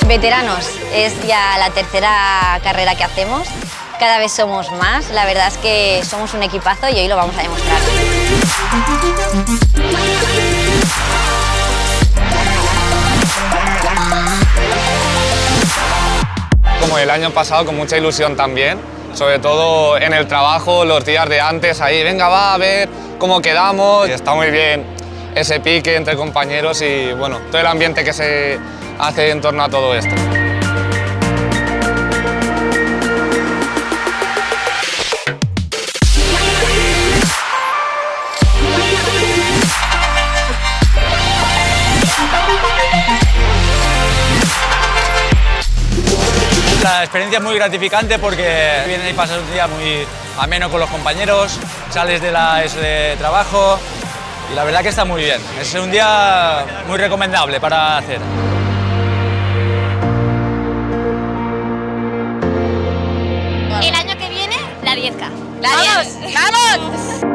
Veteranos, es ya la tercera carrera que hacemos. Cada vez somos más, la verdad es que somos un equipazo y hoy lo vamos a demostrar. Como el año pasado, con mucha ilusión también, sobre todo en el trabajo, los días de antes, ahí, venga, va, a ver cómo quedamos. Está muy bien ese pique entre compañeros y, bueno, todo el ambiente que se hace en torno a todo esto. La experiencia es muy gratificante porque viene y pasas un día muy ameno con los compañeros, sales de de trabajo y la verdad que está muy bien. Es un día muy recomendable para hacer. El año que viene, la 10K. ¡Vamos! ¡Vamos!